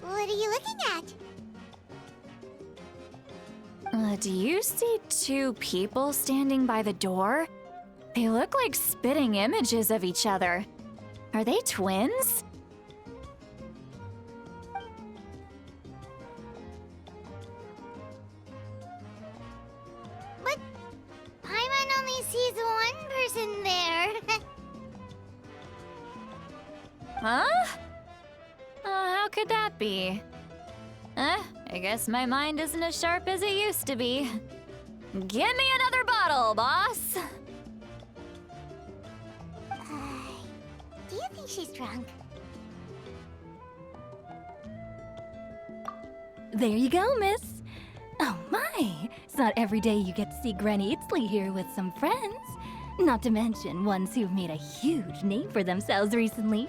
What are you looking at? Do you see two people standing by the door? They look like spitting images of each other. Are they twins? But Paimon only sees one person there. Huh? How could that be? I guess my mind isn't as sharp as it used to be. Give me another bottle, boss! Do you think she's drunk? There you go, miss. Oh my, it's not every day you get to see Granny Citlali here with some friends. Not to mention ones who've made a huge name for themselves recently.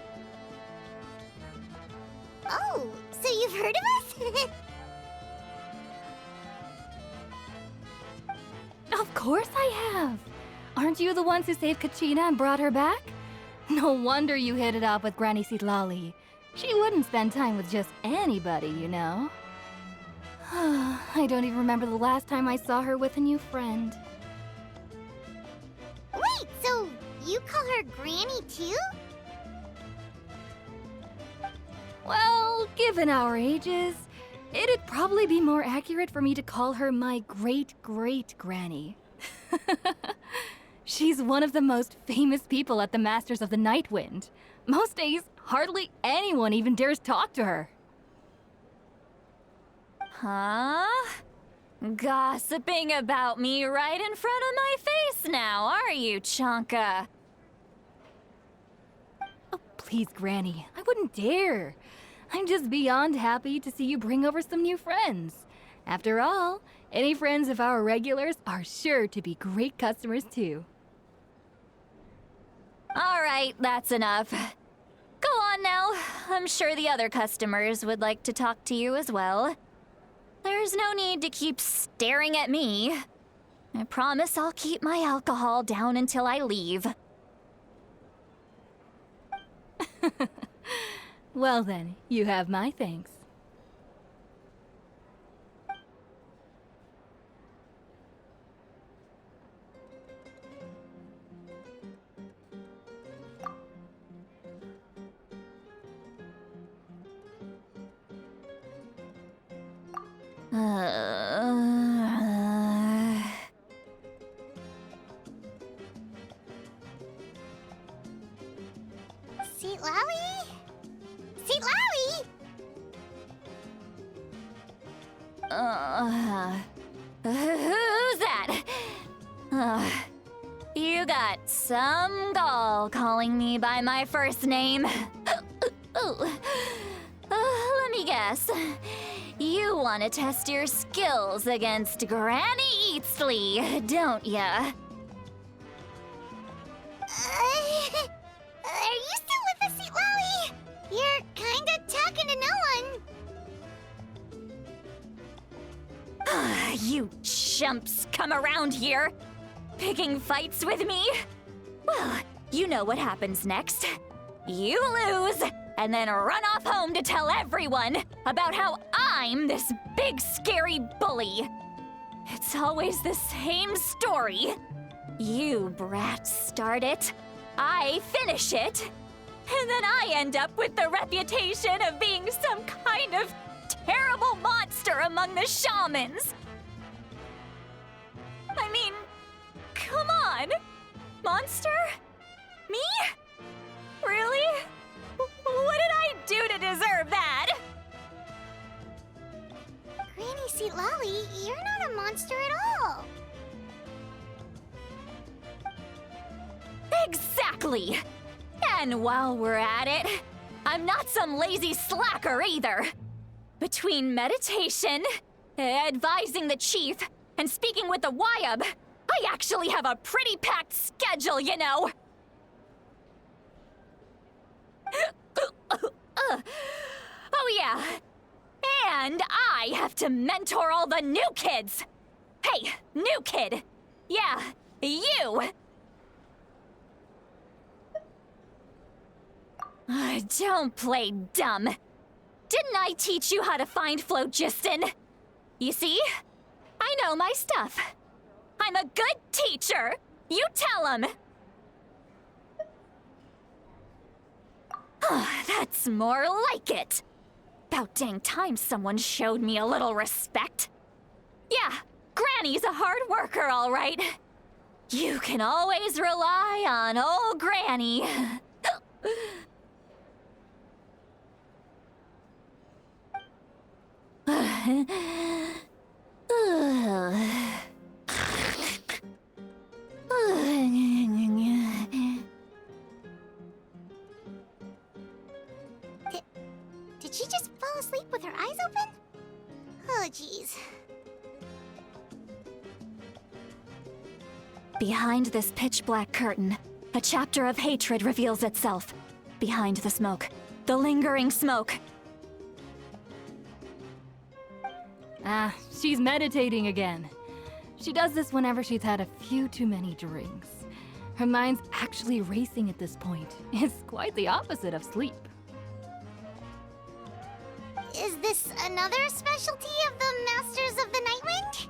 Oh, so you've heard of us? Of course I have. Aren't you the ones who saved Kachina and brought her back? No wonder you hit it off with Granny Citlali. She wouldn't spend time with just anybody, you know. I don't even remember the last time I saw her with a new friend. Wait, so you call her Granny too? Well, given our ages, it'd probably be more accurate for me to call her my great-great-granny. She's one of the most famous people at the Masters of the Night Wind. Most days, hardly anyone even dares talk to her. Huh? Gossiping about me right in front of my face now, are you, Chonka? Oh, please, Granny, I wouldn't dare. I'm just beyond happy to see you bring over some new friends. After all, any friends of our regulars are sure to be great customers too. All right, that's enough. Go on now. I'm sure the other customers would like to talk to you as well. There's no need to keep staring at me. I promise I'll keep my alcohol down until I leave. Well then, you have my thanks. Citlali? Citlali? Who's that? You got some gall calling me by my first name. Let me guess. You want to test your skills against Granny Citlali, don't ya? Are you still with us, Citlali? You're kinda talking to no one. You chumps come around here, picking fights with me? Well, you know what happens next. You lose, and then run off home to tell everyone about how I'm this big scary bully. It's always the same story. You brats start it, I finish it, and then I end up with the reputation of being some kind of terrible monster among the shamans. I mean, come on. Monster? Me? Really? What did I do to deserve that? Granny Citlali, you're not a monster at all. Exactly! And while we're at it, I'm not some lazy slacker either. Between meditation, advising the chief, and speaking with the Wyab, I actually have a pretty packed schedule, you know! Oh yeah, and I have to mentor all the new kids! Hey, new kid! Yeah, you! Don't play dumb. Didn't I teach you how to find phlogiston? You see? I know my stuff. I'm a good teacher. You tell him. That's more like it. About dang time someone showed me a little respect. Yeah, Granny's a hard worker, all right. You can always rely on old Granny. Did she just fall asleep with her eyes open? Oh, jeez. Behind this pitch-black curtain, a chapter of hatred reveals itself. Behind the smoke, the lingering smoke. She's meditating again. She does this whenever she's had a few too many drinks. Her mind's actually racing at this point. It's quite the opposite of sleep. Is this another specialty of the Masters of the Nightwind?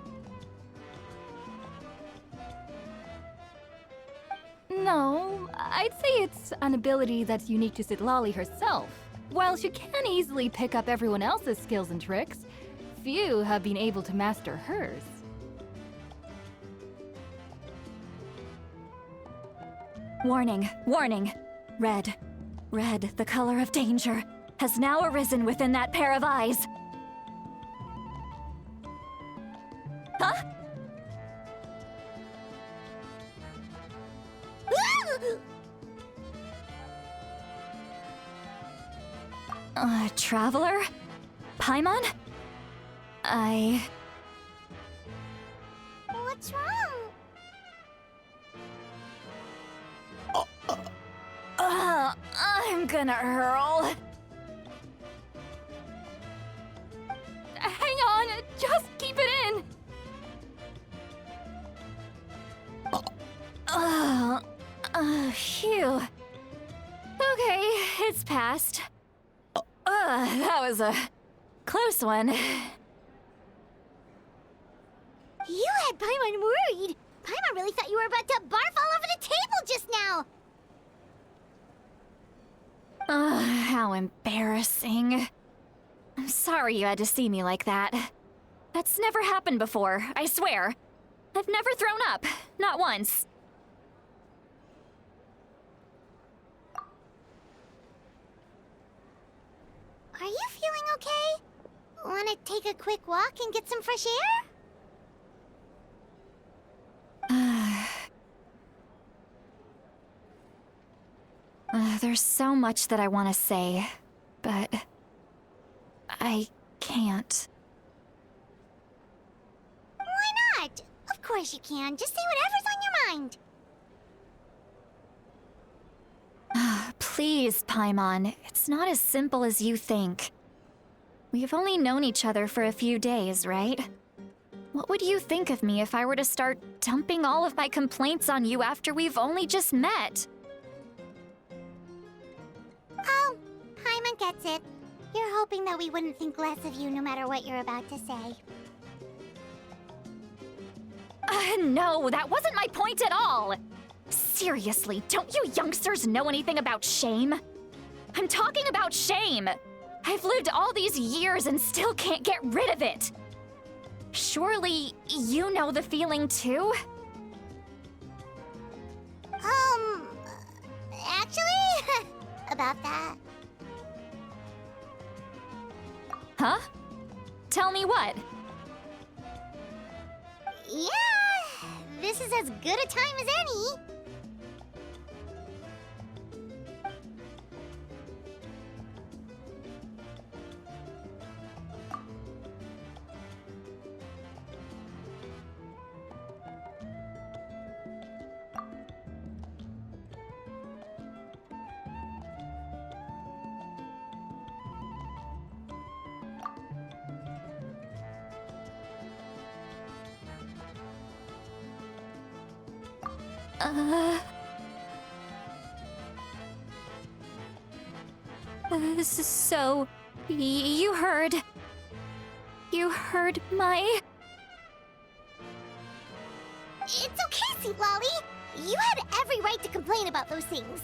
No, I'd say it's an ability that's unique to Citlali herself. While she can easily pick up everyone else's skills and tricks, few have been able to master hers. Warning, warning. Red. Red, the color of danger, has now arisen within that pair of eyes. Huh? Traveler? Paimon? What's wrong? I'm gonna hurl. Hang on, just keep it in! Phew. Okay, it's passed. That was a close one. You had Paimon worried. Paimon really thought you were about to barf all over the table just now. How embarrassing. I'm sorry you had to see me like that. That's never happened before, I swear. I've never thrown up, not once. Are you feeling okay? Want to take a quick walk and get some fresh air? There's so much that I want to say, but I can't. Why not? Of course you can. Just say whatever's on your mind. Please, Paimon, it's not as simple as you think. We've only known each other for a few days, right? What would you think of me if I were to start dumping all of my complaints on you after we've only just met? Oh, Paimon gets it. You're hoping that we wouldn't think less of you no matter what you're about to say. No, that wasn't my point at all! Seriously, don't you youngsters know anything about shame? I'm talking about shame! I've lived all these years and still can't get rid of it! Surely, you know the feeling too? Actually, about that. Huh? Tell me what? Yeah, this is as good a time as any. So, you heard... You heard my... It's okay, Citlali. You had every right to complain about those things.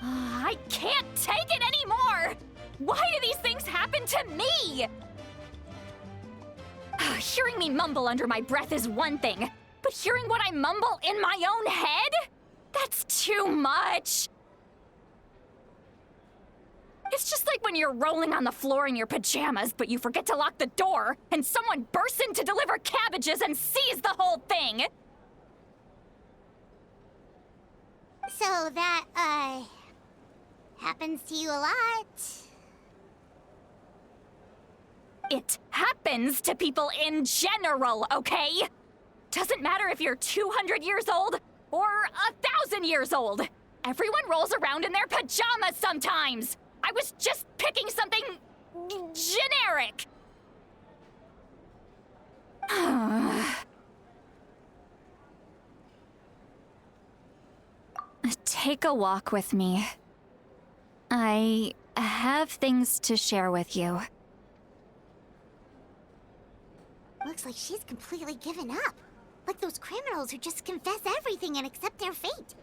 I can't take it anymore! Why do these things happen to me? Hearing me mumble under my breath is one thing, but hearing what I mumble in my own head? That's too much! It's just like when you're rolling on the floor in your pajamas, but you forget to lock the door, and someone bursts in to deliver cabbages and sees the whole thing! So that, happens to you a lot. It happens to people in general, okay? Doesn't matter if you're 200 years old or 1,000 years old. Everyone rolls around in their pajamas sometimes. I was just picking something generic. Take a walk with me. I have things to share with you. Looks like she's completely given up. Like those criminals who just confess everything and accept their fate.